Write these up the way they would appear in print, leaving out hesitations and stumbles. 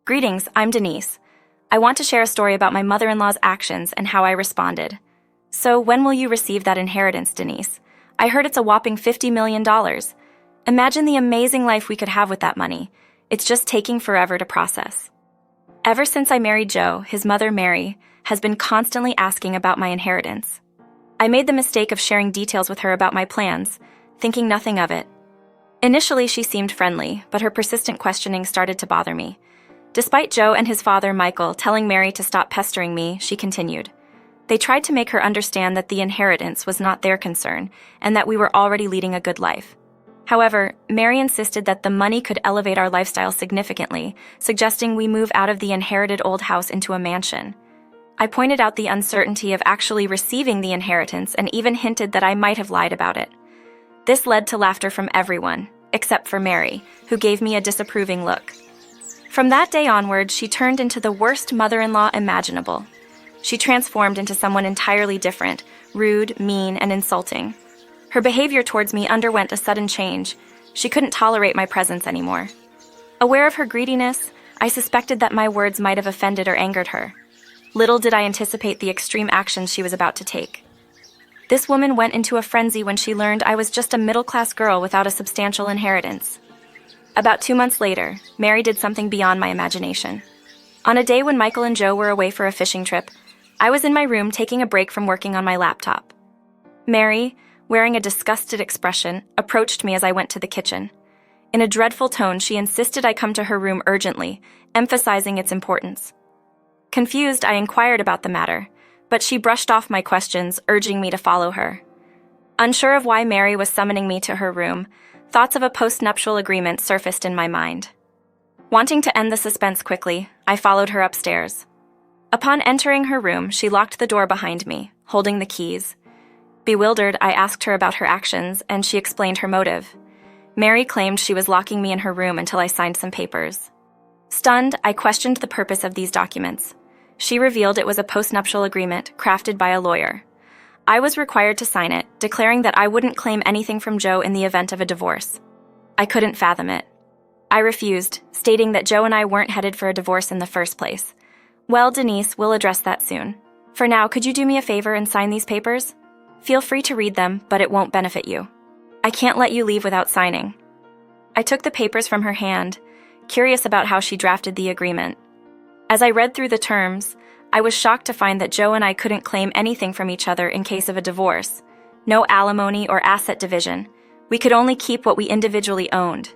Greetings, I'm Denise. I want to share a story about my mother-in-law's actions and how I responded. So, when will you receive that inheritance, Denise? I heard it's a whopping $50 million. Imagine the amazing life we could have with that money. It's just taking forever to process. Ever since I married Joe, his mother, Mary, has been constantly asking about my inheritance. I made the mistake of sharing details with her about my plans, thinking nothing of it. Initially, she seemed friendly, but her persistent questioning started to bother me. Despite Joe and his father, Michael, telling Mary to stop pestering me, she continued. They tried to make her understand that the inheritance was not their concern and that we were already leading a good life. However, Mary insisted that the money could elevate our lifestyle significantly, suggesting we move out of the inherited old house into a mansion. I pointed out the uncertainty of actually receiving the inheritance and even hinted that I might have lied about it. This led to laughter from everyone, except for Mary, who gave me a disapproving look. From that day onward, she turned into the worst mother-in-law imaginable. She transformed into someone entirely different, rude, mean, and insulting. Her behavior towards me underwent a sudden change. She couldn't tolerate my presence anymore. Aware of her greediness, I suspected that my words might have offended or angered her. Little did I anticipate the extreme actions she was about to take. This woman went into a frenzy when she learned I was just a middle-class girl without a substantial inheritance. About 2 months later, Mary did something beyond my imagination. On a day when Michael and Joe were away for a fishing trip, I was in my room taking a break from working on my laptop. Mary, wearing a disgusted expression, approached me as I went to the kitchen. In a dreadful tone, she insisted I come to her room urgently, emphasizing its importance. Confused, I inquired about the matter, but she brushed off my questions, urging me to follow her. Unsure of why Mary was summoning me to her room, thoughts of a postnuptial agreement surfaced in my mind. Wanting to end the suspense quickly, I followed her upstairs. Upon entering her room, she locked the door behind me, holding the keys. Bewildered, I asked her about her actions, and she explained her motive. Mary claimed she was locking me in her room until I signed some papers. Stunned, I questioned the purpose of these documents. She revealed it was a postnuptial agreement crafted by a lawyer. I was required to sign it, declaring that I wouldn't claim anything from Joe in the event of a divorce. I couldn't fathom it. I refused, stating that Joe and I weren't headed for a divorce in the first place. Well, Denise, we'll address that soon. For now, could you do me a favor and sign these papers? Feel free to read them, but it won't benefit you. I can't let you leave without signing. I took the papers from her hand, curious about how she drafted the agreement. As I read through the terms, I was shocked to find that Joe and I couldn't claim anything from each other in case of a divorce. No alimony or asset division. We could only keep what we individually owned.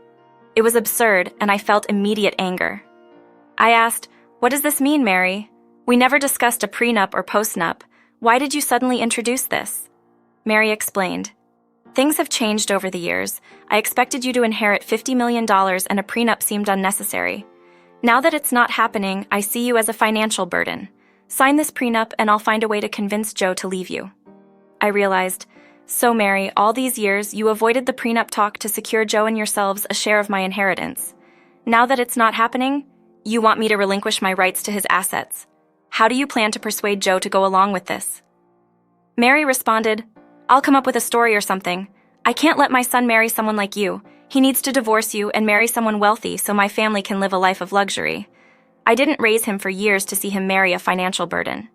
It was absurd, and I felt immediate anger. I asked, "What does this mean, Mary? We never discussed a prenup or postnup. Why did you suddenly introduce this?" Mary explained, "Things have changed over the years. I expected you to inherit $50 million and a prenup seemed unnecessary. Now that it's not happening, I see you as a financial burden. Sign this prenup and I'll find a way to convince Joe to leave you." I realized, so Mary, all these years you avoided the prenup talk to secure Joe and yourselves a share of my inheritance. Now that it's not happening, you want me to relinquish my rights to his assets. How do you plan to persuade Joe to go along with this? Mary responded, "I'll come up with a story or something. I can't let my son marry someone like you. He needs to divorce you and marry someone wealthy so my family can live a life of luxury. I didn't raise him for years to see him marry a financial burden."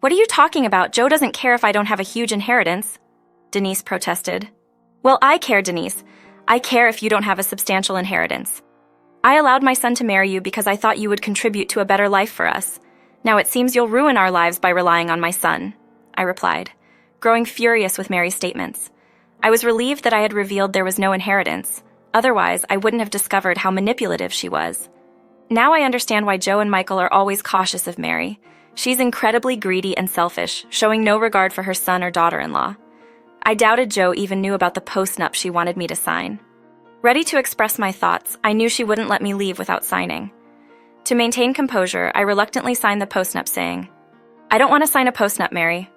"What are you talking about? Joe doesn't care if I don't have a huge inheritance," Denise protested. "Well, I care, Denise. I care if you don't have a substantial inheritance. I allowed my son to marry you because I thought you would contribute to a better life for us. Now it seems you'll ruin our lives by relying on my son," I replied, growing furious with Mary's statements. I was relieved that I had revealed there was no inheritance. Otherwise, I wouldn't have discovered how manipulative she was. Now I understand why Joe and Michael are always cautious of Mary. She's incredibly greedy and selfish, showing no regard for her son or daughter-in-law. I doubted Joe even knew about the postnup she wanted me to sign. Ready to express my thoughts, I knew she wouldn't let me leave without signing. To maintain composure, I reluctantly signed the postnup saying, "I don't want to sign a postnup, Mary.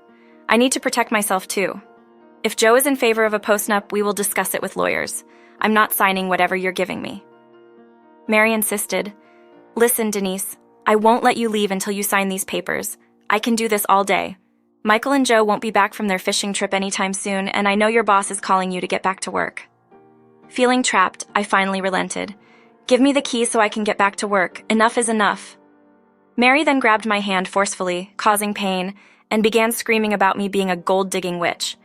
I need to protect myself too. If Joe is in favor of a postnup, we will discuss it with lawyers. I'm not signing whatever you're giving me." Mary insisted, "Listen, Denise, I won't let you leave until you sign these papers. I can do this all day. Michael and Joe won't be back from their fishing trip anytime soon, and I know your boss is calling you to get back to work." Feeling trapped, I finally relented. Give me the keys so I can get back to work. Enough is enough. Mary then grabbed my hand forcefully, causing pain, and began screaming about me being a gold-digging witch.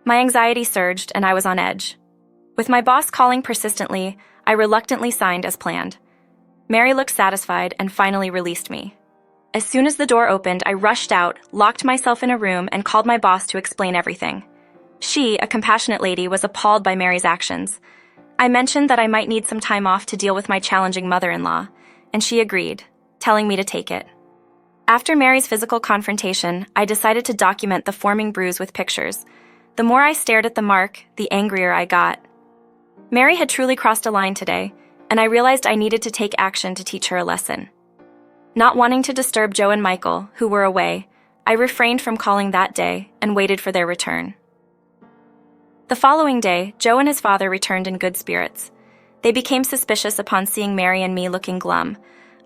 My anxiety surged, and I was on edge. With my boss calling persistently, I reluctantly signed as planned. Mary looked satisfied and finally released me. As soon as the door opened, I rushed out, locked myself in a room, and called my boss to explain everything. She, a compassionate lady, was appalled by Mary's actions. I mentioned that I might need some time off to deal with my challenging mother-in-law, and she agreed, telling me to take it. After Mary's physical confrontation, I decided to document the forming bruise with pictures. The more I stared at the mark, the angrier I got. Mary had truly crossed a line today, and I realized I needed to take action to teach her a lesson. Not wanting to disturb Joe and Michael, who were away, I refrained from calling that day and waited for their return. The following day, Joe and his father returned in good spirits. They became suspicious upon seeing Mary and me looking glum,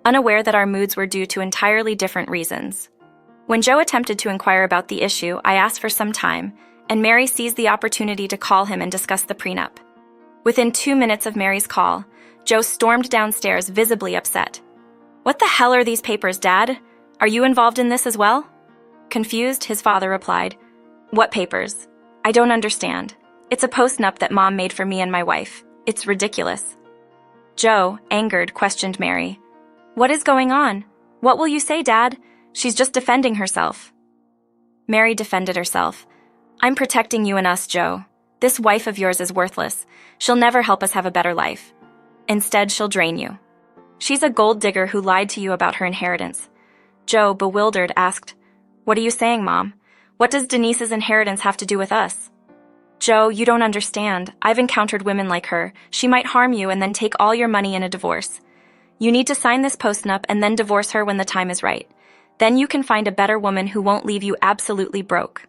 unaware that our moods were due to entirely different reasons. When Joe attempted to inquire about the issue, I asked for some time, and Mary seized the opportunity to call him and discuss the prenup. Within 2 minutes of Mary's call, Joe stormed downstairs, visibly upset. "What the hell are these papers, Dad? Are you involved in this as well?" Confused, his father replied, "What papers? I don't understand. It's a postnup that Mom made for me and my wife. It's ridiculous." Joe, angered, questioned Mary. "What is going on? What will you say, Dad? She's just defending herself." Mary defended herself. "I'm protecting you and us, Joe. This wife of yours is worthless. She'll never help us have a better life. Instead, she'll drain you. She's a gold digger who lied to you about her inheritance." Joe, bewildered, asked, "What are you saying, Mom? What does Denise's inheritance have to do with us?" "Joe, you don't understand. I've encountered women like her. She might harm you and then take all your money in a divorce. You need to sign this postnup and then divorce her when the time is right. Then you can find a better woman who won't leave you absolutely broke."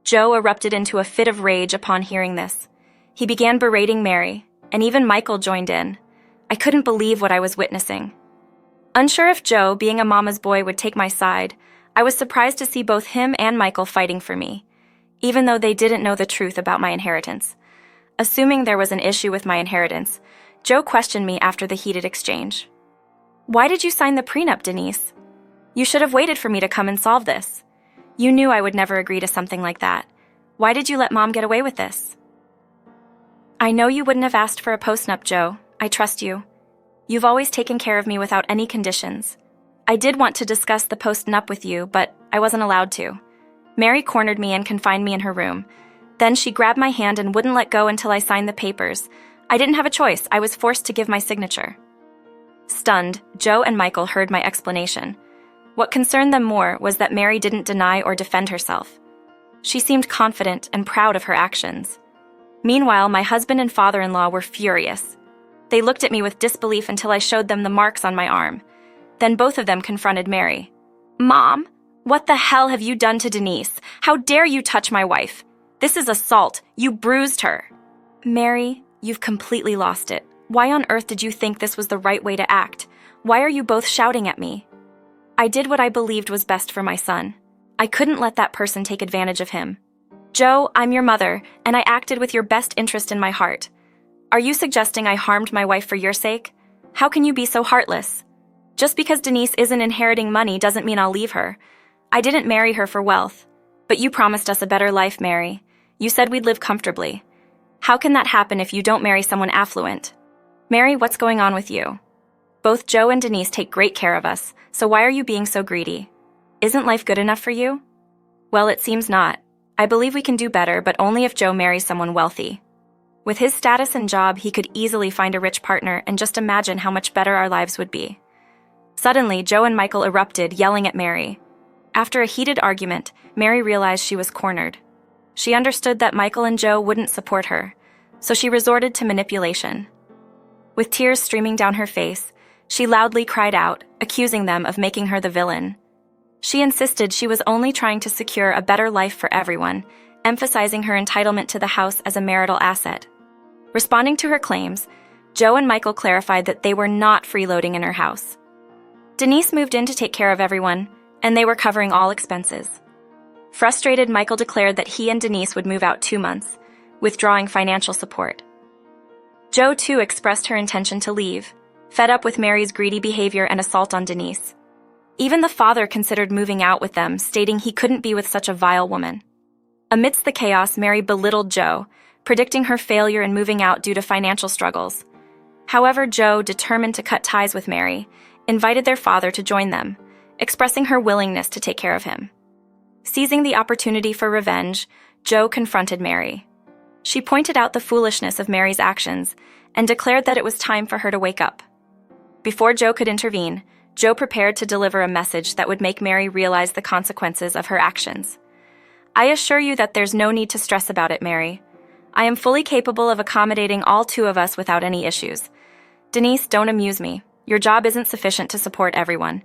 Joe erupted into a fit of rage upon hearing this. He began berating Mary, and even Michael joined in. I couldn't believe what I was witnessing. Unsure if Joe, being a mama's boy, would take my side, I was surprised to see both him and Michael fighting for me, even though they didn't know the truth about my inheritance. Assuming there was an issue with my inheritance, Joe questioned me after the heated exchange. "Why did you sign the prenup, Denise? You should have waited for me to come and solve this. You knew I would never agree to something like that. Why did you let Mom get away with this?" "I know you wouldn't have asked for a postnup, Joe. I trust you. You've always taken care of me without any conditions. I did want to discuss the postnup with you, but I wasn't allowed to." Mary cornered me and confined me in her room. Then she grabbed my hand and wouldn't let go until I signed the papers. I didn't have a choice. I was forced to give my signature. Stunned, Joe and Michael heard my explanation. What concerned them more was that Mary didn't deny or defend herself. She seemed confident and proud of her actions. Meanwhile, my husband and father-in-law were furious. They looked at me with disbelief until I showed them the marks on my arm. Then both of them confronted Mary. "Mom, what the hell have you done to Denise? How dare you touch my wife? This is assault. You bruised her." "Mary, you've completely lost it. Why on earth did you think this was the right way to act? Why are you both shouting at me?" "I did what I believed was best for my son. I couldn't let that person take advantage of him. Joe, I'm your mother, and I acted with your best interest in my heart. Are you suggesting I harmed my wife for your sake? How can you be so heartless? Just because Denise isn't inheriting money doesn't mean I'll leave her. I didn't marry her for wealth. But you promised us a better life, Mary. You said we'd live comfortably. How can that happen if you don't marry someone affluent? Mary, what's going on with you? Both Joe and Denise take great care of us, so why are you being so greedy? Isn't life good enough for you?" "Well, it seems not. I believe we can do better, but only if Joe marries someone wealthy. With his status and job, he could easily find a rich partner, and just imagine how much better our lives would be." Suddenly, Joe and Michael erupted, yelling at Mary. After a heated argument, Mary realized she was cornered. She understood that Michael and Joe wouldn't support her, so she resorted to manipulation. With tears streaming down her face, she loudly cried out, accusing them of making her the villain. She insisted she was only trying to secure a better life for everyone, emphasizing her entitlement to the house as a marital asset. Responding to her claims, Joe and Michael clarified that they were not freeloading in her house. Denise moved in to take care of everyone, and they were covering all expenses. Frustrated, Michael declared that he and Denise would move out 2 months, withdrawing financial support. Joe, too, expressed her intention to leave, fed up with Mary's greedy behavior and assault on Denise. Even the father considered moving out with them, stating he couldn't be with such a vile woman. Amidst the chaos, Mary belittled Joe, predicting her failure in moving out due to financial struggles. However, Joe, determined to cut ties with Mary, invited their father to join them, expressing her willingness to take care of him. Seizing the opportunity for revenge, Joe confronted Mary. She pointed out the foolishness of Mary's actions and declared that it was time for her to wake up. Before Joe could intervene, Joe prepared to deliver a message that would make Mary realize the consequences of her actions. "I assure you that there's no need to stress about it, Mary. I am fully capable of accommodating all two of us without any issues. Denise, don't amuse me. Your job isn't sufficient to support everyone.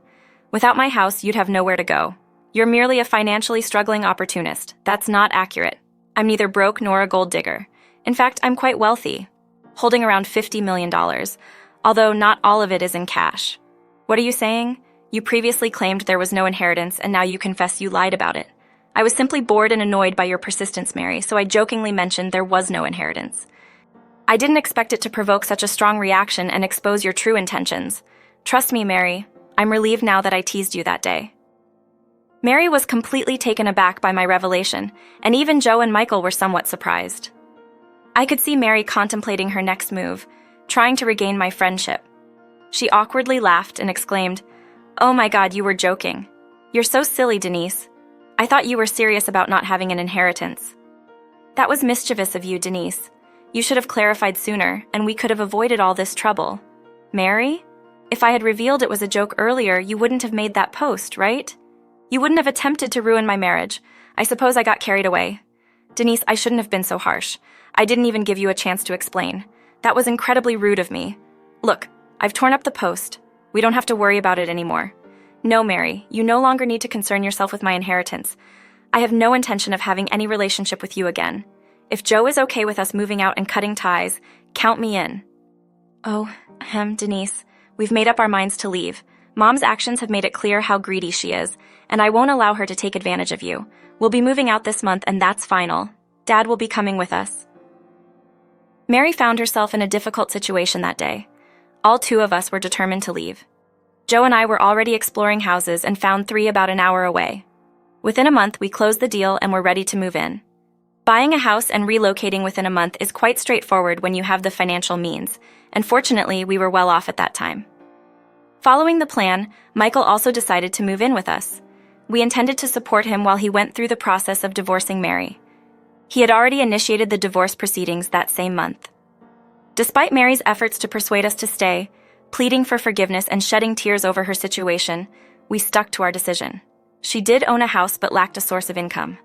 Without my house, you'd have nowhere to go. You're merely a financially struggling opportunist. That's not accurate. I'm neither broke nor a gold digger. In fact, I'm quite wealthy, holding around $50 million, although not all of it is in cash. What are you saying? You previously claimed there was no inheritance, and now you confess you lied about it. I was simply bored and annoyed by your persistence, Mary, so I jokingly mentioned there was no inheritance. I didn't expect it to provoke such a strong reaction and expose your true intentions. Trust me, Mary, I'm relieved now that I teased you that day." Mary was completely taken aback by my revelation, and even Joe and Michael were somewhat surprised. I could see Mary contemplating her next move, trying to regain my friendship. She awkwardly laughed and exclaimed, "Oh my God, you were joking. You're so silly, Denise. I thought you were serious about not having an inheritance." "That was mischievous of you, Denise. You should have clarified sooner, and we could have avoided all this trouble." "Mary? If I had revealed it was a joke earlier, you wouldn't have made that post, right? You wouldn't have attempted to ruin my marriage. I suppose I got carried away. Denise, I shouldn't have been so harsh. I didn't even give you a chance to explain. That was incredibly rude of me. Look, I've torn up the post. We don't have to worry about it anymore. No, Mary, you no longer need to concern yourself with my inheritance. I have no intention of having any relationship with you again. If Joe is okay with us moving out and cutting ties, count me in." "Oh, Denise, we've made up our minds to leave. Mom's actions have made it clear how greedy she is, and I won't allow her to take advantage of you. We'll be moving out this month, and that's final. Dad will be coming with us." Mary found herself in a difficult situation that day. All two of us were determined to leave. Joe and I were already exploring houses and found 3 about an hour away. Within a month, we closed the deal and were ready to move in. Buying a house and relocating within a month is quite straightforward when you have the financial means, and fortunately, we were well off at that time. Following the plan, Michael also decided to move in with us. We intended to support him while he went through the process of divorcing Mary. He had already initiated the divorce proceedings that same month. Despite Mary's efforts to persuade us to stay, pleading for forgiveness and shedding tears over her situation, we stuck to our decision. She did own a house but lacked a source of income.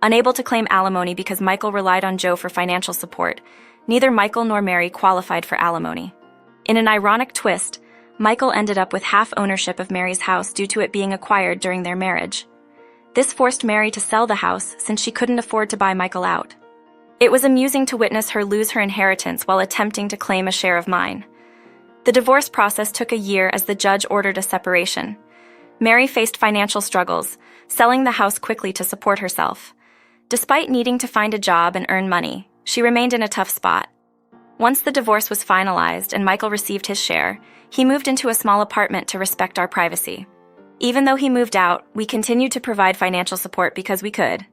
Unable to claim alimony because Michael relied on Joe for financial support, neither Michael nor Mary qualified for alimony. In an ironic twist, Michael ended up with half ownership of Mary's house due to it being acquired during their marriage. This forced Mary to sell the house since she couldn't afford to buy Michael out. It was amusing to witness her lose her inheritance while attempting to claim a share of mine. The divorce process took a year as the judge ordered a separation. Mary faced financial struggles, selling the house quickly to support herself. Despite needing to find a job and earn money, she remained in a tough spot. Once the divorce was finalized and Michael received his share, he moved into a small apartment to respect our privacy. Even though he moved out, we continued to provide financial support because we could.